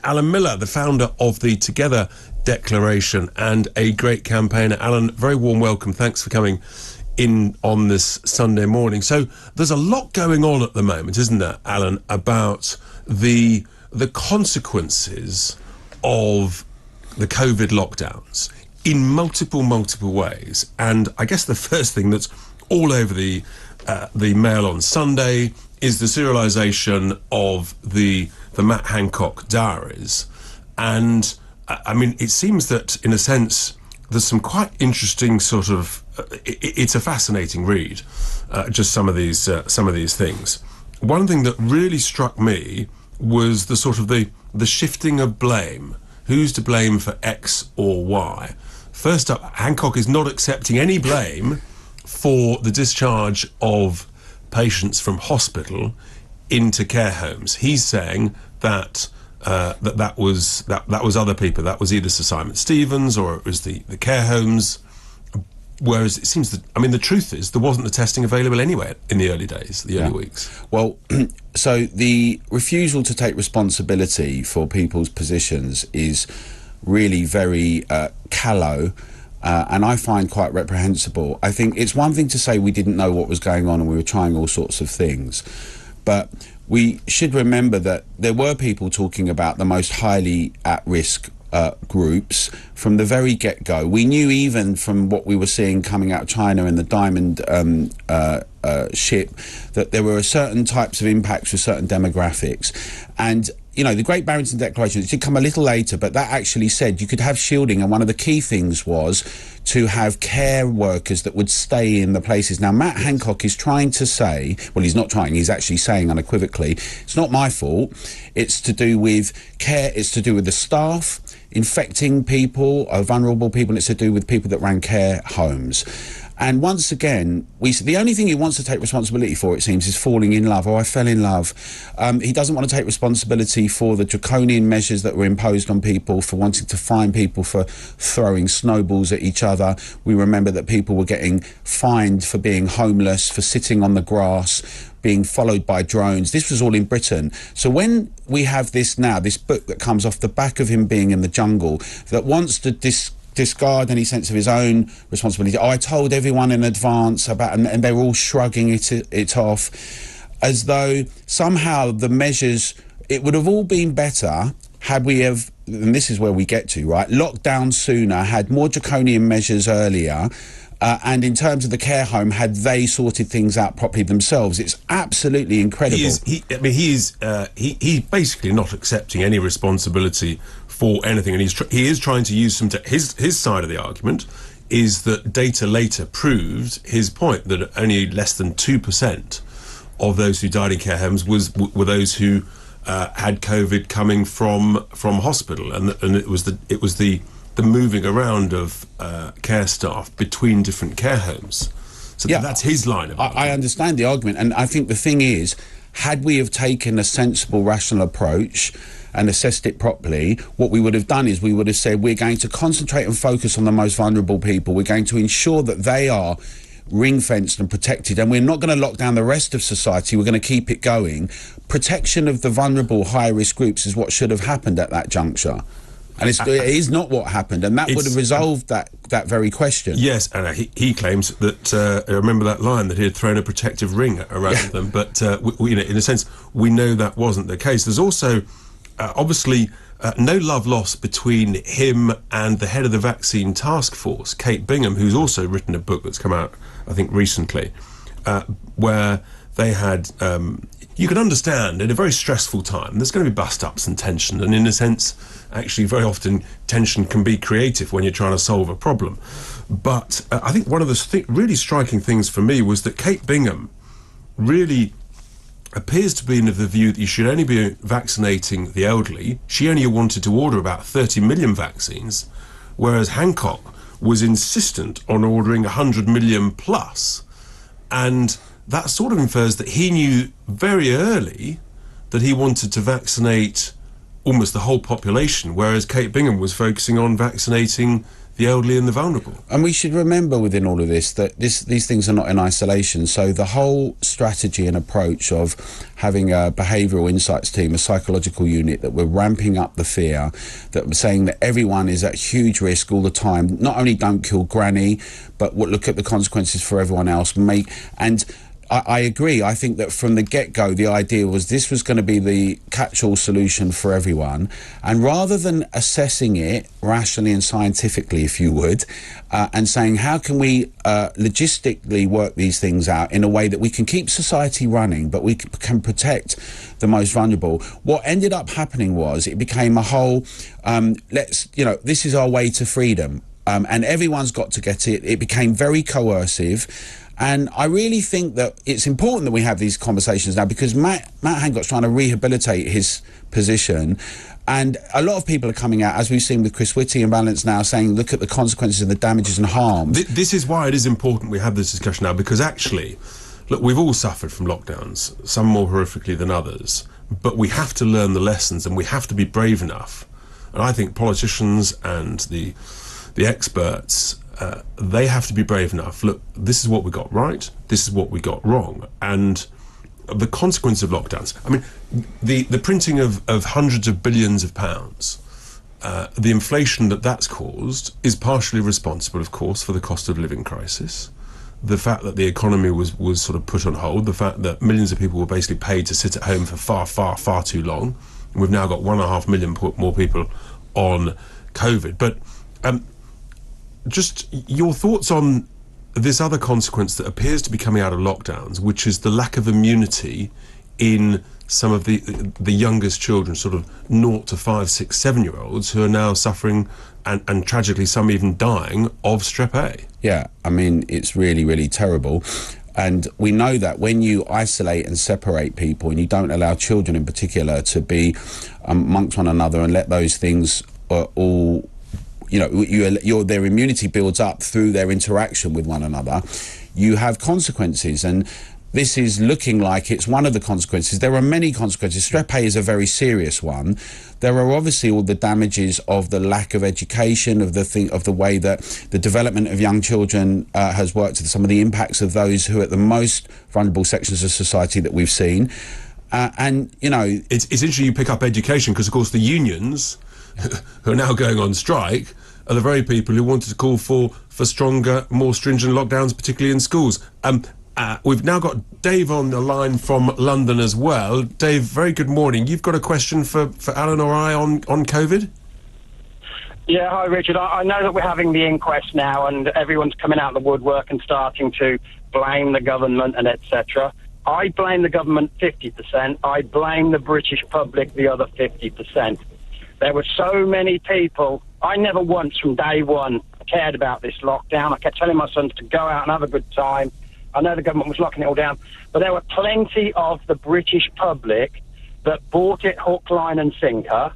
Alan Miller, the founder of the Together Declaration and a great campaigner. Alan, very warm welcome. Thanks for coming in on this Sunday morning. So there's a lot going on at the moment, isn't there, Alan, about the consequences of the COVID lockdowns in multiple ways. And I guess the first thing that's all over the Mail on Sunday is the serialisation of the Matt Hancock diaries. And I mean, it seems that in a sense there's some quite interesting sort of it's a fascinating read, just some of these things. One thing that really struck me was the sort of the shifting of blame. Who's to blame for X or Y? First up, Hancock is not accepting any blame for the discharge of patients from hospital into care homes. He's saying that that was other people. That was either Sir Simon Stevens or it was the care homes. Whereas it seems that, I mean, the truth is there wasn't the testing available anyway in the early days, the early weeks. Well, so the refusal to take responsibility for people's positions is really very callow. And I find quite reprehensible. I think it's one thing to say we didn't know what was going on and we were trying all sorts of things, but we should remember that there were people talking about the most highly at-risk groups from the very get-go. We knew even from what we were seeing coming out of China and the Diamond ship that there were certain types of impacts with certain demographics. And you know, the Great Barrington Declaration, it did come a little later, but that actually said you could have shielding, and one of the key things was to have care workers that would stay in the places. Now, Matt Hancock is trying to say, well, he's not trying, he's actually saying unequivocally, it's not my fault, it's to do with care, it's to do with the staff, infecting people, vulnerable people, and it's to do with people that ran care homes. And once again, the only thing he wants to take responsibility for, it seems, is falling in love. Oh, I fell in love. He doesn't want to take responsibility for the draconian measures that were imposed on people, for wanting to fine people for throwing snowballs at each other. We remember that people were getting fined for being homeless, for sitting on the grass, being followed by drones. This was all in Britain. So when we have this now, this book that comes off the back of him being in the jungle, that wants to discard any sense of his own responsibility. Oh, I told everyone in advance about, and they were all shrugging it off, as though somehow the measures, it would have all been better had we have, and this is where we get to, right, locked down sooner, had more draconian measures earlier, and in terms of the care home, had they sorted things out properly themselves. It's absolutely incredible. He's basically not accepting any responsibility for anything, and he is trying to use some. His side of the argument is that data later proved his point that only less than 2% of those who died in care homes were those who had COVID coming from hospital, and it was the moving around of care staff between different care homes. So yeah, that's his line of argument. I understand the argument, and I think the thing is, had we have taken a sensible, rational approach and assessed it properly, what we would have done is we would have said we're going to concentrate and focus on the most vulnerable people. We're going to ensure that they are ring-fenced and protected, and we're not going to lock down the rest of society. We're going to keep it going. Protection of the vulnerable, high-risk groups is what should have happened at that juncture. And it is not what happened, and that would have resolved that very question. Yes, and he claims that, I remember that line, that he had thrown a protective ring around them, but we, in a sense, we know that wasn't the case. There's also, obviously, no love lost between him and the head of the vaccine task force, Kate Bingham, who's also written a book that's come out, I think, recently, where they had... you can understand, in a very stressful time, there's going to be bust-ups and tension, and in a sense, actually, very often, tension can be creative when you're trying to solve a problem. But I think one of the really striking things for me was that Kate Bingham really appears to be in the view that you should only be vaccinating the elderly. She only wanted to order about 30 million vaccines, whereas Hancock was insistent on ordering 100 million plus. And that sort of infers that he knew very early that he wanted to vaccinate almost the whole population, whereas Kate Bingham was focusing on vaccinating the elderly and the vulnerable. And we should remember within all of this that these things are not in isolation. So the whole strategy and approach of having a behavioural insights team, a psychological unit, that we're ramping up the fear, that we're saying that everyone is at huge risk all the time. Not only don't kill granny, but look at the consequences for everyone else. I agree. I think that from the get-go, the idea was this was going to be the catch-all solution for everyone. And rather than assessing it rationally and scientifically, if you would, and saying, how can we logistically work these things out in a way that we can keep society running, but we can protect the most vulnerable, what ended up happening was it became a whole, this is our way to freedom. And everyone's got to get it. It became very coercive. And I really think that it's important that we have these conversations now, because Matt Hancock's trying to rehabilitate his position. And a lot of people are coming out, as we've seen with Chris Whitty and Balance now, saying, look at the consequences and the damages and harms. This is why it is important we have this discussion now, because actually, look, we've all suffered from lockdowns, some more horrifically than others, but we have to learn the lessons and we have to be brave enough. And I think politicians and the experts, they have to be brave enough. Look, this is what we got right, this is what we got wrong, and the consequence of lockdowns. I mean, the printing of hundreds of billions of pounds, the inflation that's caused is partially responsible, of course, for the cost of living crisis. The fact that the economy was sort of put on hold, the fact that millions of people were basically paid to sit at home for far too long. And we've now got 1.5 million more people on COVID. But just your thoughts on this other consequence that appears to be coming out of lockdowns, which is the lack of immunity in some of the youngest children, sort of 0 to 5, 6, 7-year-olds, who are now suffering and tragically some even dying of strep A. Yeah, I mean, it's really, really terrible. And we know that when you isolate and separate people, and you don't allow children in particular to be amongst one another and let those things all, their immunity builds up through their interaction with one another, you have consequences. And this is looking like it's one of the consequences. There are many consequences. Strep A is a very serious one. There are obviously all the damages of the lack of education, of the way that the development of young children has worked, some of the impacts of those who are at the most vulnerable sections of society that we've seen. It's interesting you pick up education, because of course the unions who are now going on strike are the very people who wanted to call for stronger, more stringent lockdowns, particularly in schools. We've now got Dave on the line from London as well. Dave, very good morning. You've got a question for Alan or I on COVID? Yeah, hi Richard. I know that we're having the inquest now and everyone's coming out of the woodwork and starting to blame the government and etc. I blame the government 50%. I blame the British public the other 50%. There were so many people. I never once from day one cared about this lockdown. I kept telling my sons to go out and have a good time. I know the government was locking it all down, but there were plenty of the British public that bought it hook, line and sinker,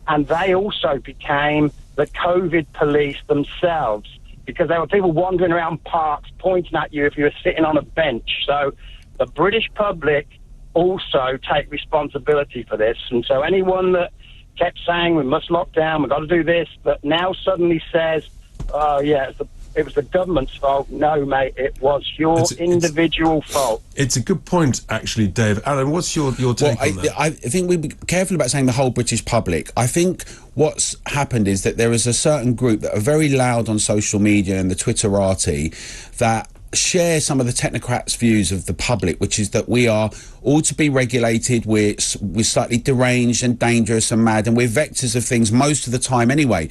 and they also became the COVID police themselves, because there were people wandering around parks pointing at you if you were sitting on a bench. So the British public also take responsibility for this, and so anyone that kept saying we must lock down, we've got to do this, but now suddenly says, oh yeah, it was the government's fault. No, mate, it was your individual fault. It's a good point, actually, Dave. Alan, what's your take on that? I think we'd be careful about saying the whole British public. I think what's happened is that there is a certain group that are very loud on social media and the Twitterati that share some of the technocrats' views of the public, which is that we are all to be regulated, we're slightly deranged and dangerous and mad, and we're vectors of things most of the time anyway.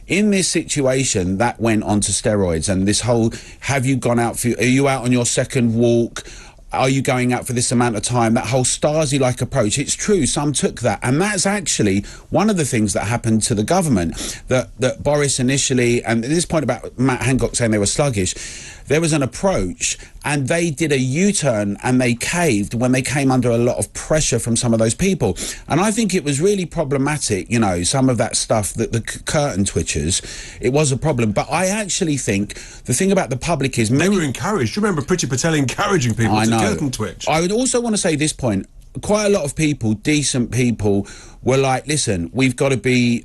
In this situation, that went on to steroids, and this whole, are you out on your second walk? Are you going out for this amount of time? That whole Stasi-like approach. It's true, some took that. And that's actually one of the things that happened to the government, that Boris initially, and at this point about Matt Hancock saying they were sluggish, there was an approach, and they did a U-turn and they caved when they came under a lot of pressure from some of those people. And I think it was really problematic, some of that stuff, that the curtain twitchers, it was a problem. But I actually think the thing about the public is... They were encouraged. Do you remember Priti Patel encouraging people to curtain twitch? I would also want to say this point. quite a lot of people, decent people, were like, listen, we've got to be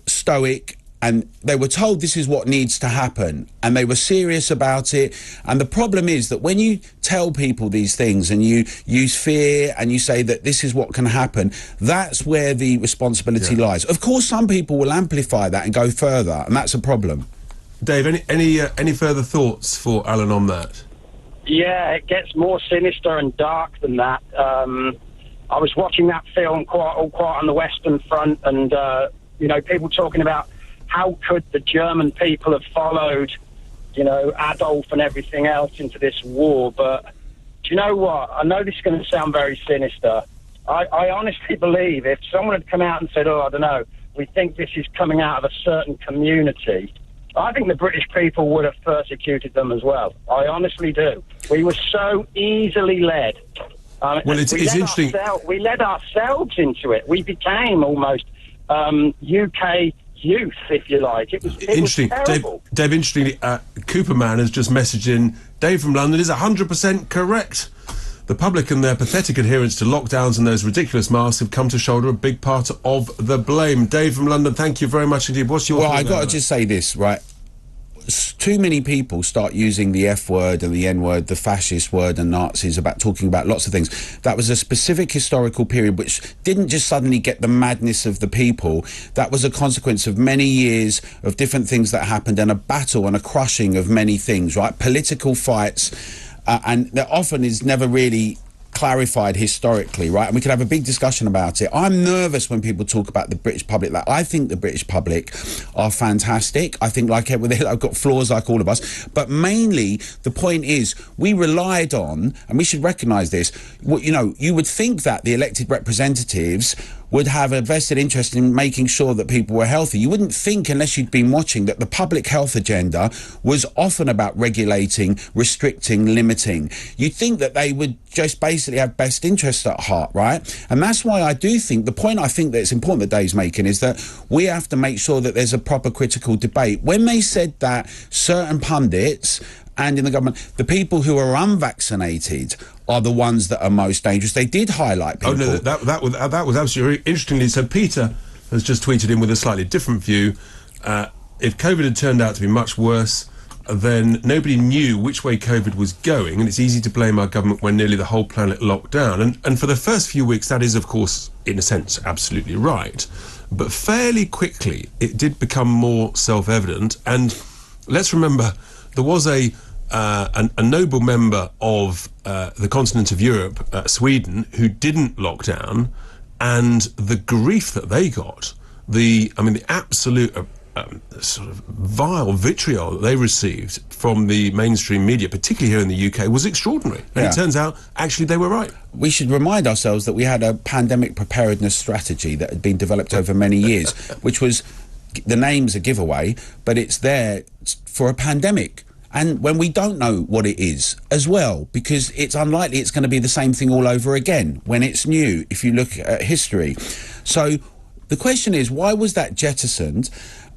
stoic. And they were told this is what needs to happen, and they were serious about it. And the problem is that when you tell people these things and you use fear and you say that this is what can happen, that's where the responsibility lies. Of course, some people will amplify that and go further, and that's a problem. Dave, any further thoughts for Alan on that? Yeah, it gets more sinister and dark than that. I was watching that film, All Quiet on the Western Front, and people talking about how could the German people have followed, Adolf and everything else into this war. But do you know what? I know this is going to sound very sinister. I honestly believe if someone had come out and said, I don't know, we think this is coming out of a certain community, I think the British people would have persecuted them as well. I honestly do. We were so easily led. Well, it's interesting. We led ourselves into it. We became almost UK youth, if you like. It was interesting. terrible. Dave, interestingly, Cooperman has just messaged in, Dave from London is 100% correct. The public and their pathetic adherence to lockdowns and those ridiculous masks have come to shoulder a big part of the blame. Dave from London, thank you very much indeed. What's your Well, I've got to just say this, right? Too many people start using the F word and the N word, the fascist word and Nazis, about talking about lots of things. That was a specific historical period which didn't just suddenly get the madness of the people. That was a consequence of many years of different things that happened, and a battle and a crushing of many things, right? Political fights, and that often is never really clarified historically, right? And we could have a big discussion about it. I'm nervous when people talk about the British public. Like, I think the British public are fantastic. I think, like everything, I've got flaws like all of us. But mainly, the point is, we relied on, and we should recognise this, you would think that the elected representatives would have a vested interest in making sure that people were healthy. You wouldn't think, unless you'd been watching, that the public health agenda was often about regulating, restricting, limiting. You'd think that they would just basically have best interests at heart, right? And that's why I do think, the point I think that's important that Dave's making is that we have to make sure that there's a proper critical debate. When they said that certain pundits and in the government, the people who are unvaccinated are the ones that are most dangerous, they did highlight people. Oh no, that was absolutely interestingly. So Peter has just tweeted in with a slightly different view. If COVID had turned out to be much worse, then nobody knew which way COVID was going, and it's easy to blame our government when nearly the whole planet locked down. And for the first few weeks, that is, of course, in a sense, absolutely right. But fairly quickly, it did become more self-evident. And let's remember, there was a noble member of the continent of Europe, Sweden, who didn't lock down, and the grief that they got, the absolute sort of vile vitriol that they received from the mainstream media, particularly here in the UK, was extraordinary. And it turns out, actually, they were right. We should remind ourselves that we had a pandemic preparedness strategy that had been developed over many years, which was, the name's a giveaway, but it's there for a pandemic. And when we don't know what it is as well, because it's unlikely it's going to be the same thing all over again when it's new, if you look at history. So the question is, why was that jettisoned?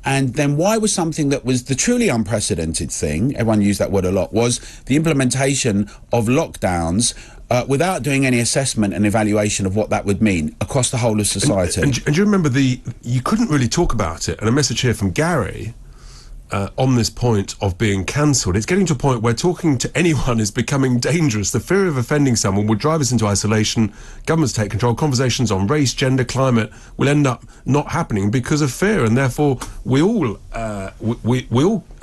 And then why was something that was the truly unprecedented thing, everyone used that word a lot, was the implementation of lockdowns without doing any assessment and evaluation of what that would mean across the whole of society. And do you remember you couldn't really talk about it? And a message here from Gary on this point of being cancelled. It's getting to a point where talking to anyone is becoming dangerous. The fear of offending someone will drive us into isolation. Governments take control. Conversations on race, gender, climate will end up not happening because of fear, and therefore we all are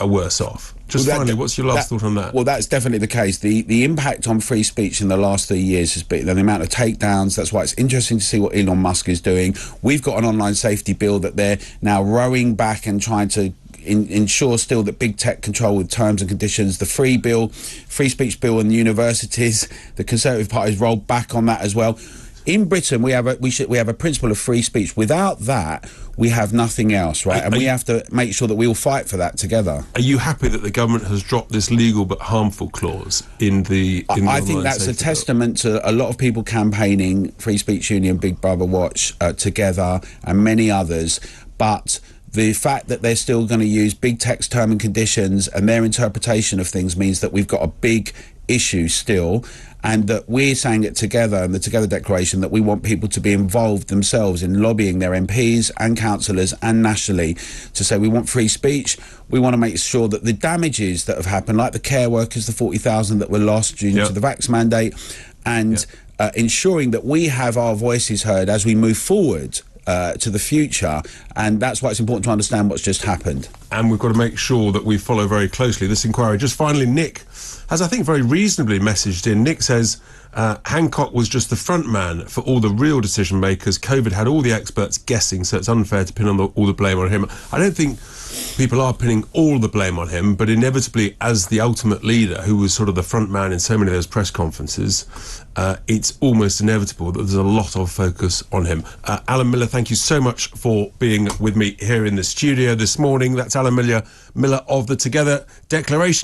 worse off. Just finally, what's your last thought on that? Well, that's definitely the case. The impact on free speech in the last 3 years has been the amount of takedowns. That's why it's interesting to see what Elon Musk is doing. We've got an online safety bill that they're now rowing back and trying to ensure still that big tech control with terms and conditions. The free speech bill in the universities, the Conservative Party's rolled back on that as well. In Britain, we have a principle of free speech. Without that, we have nothing else, right? And we have to make sure that we all fight for that together. Are you happy that the government has dropped this legal but harmful clause in the I think that's a testament to a lot of people campaigning, Free Speech Union, Big Brother Watch, Together, and many others. But the fact that they're still going to use big text term and conditions and their interpretation of things means that we've got a big issue still. and that we're saying it together in the Together Declaration that we want people to be involved themselves in lobbying their MPs and councillors and nationally to say we want free speech. We want to make sure that the damages that have happened, like the care workers, the 40,000 that were lost due to the vax mandate, and ensuring that we have our voices heard as we move forward to the future, and that's why it's important to understand what's just happened. And we've got to make sure that we follow very closely this inquiry. Just finally, Nick has, I think, very reasonably messaged in. Nick says Hancock was just the front man for all the real decision makers. COVID had all the experts guessing, so it's unfair to pin on all the blame on him. I don't think people are pinning all the blame on him, but inevitably, as the ultimate leader, who was sort of the front man in so many of those press conferences, it's almost inevitable that there's a lot of focus on him. Alan Miller, thank you so much for being with me here in the studio this morning. That's Alan Miller of the Together Declaration.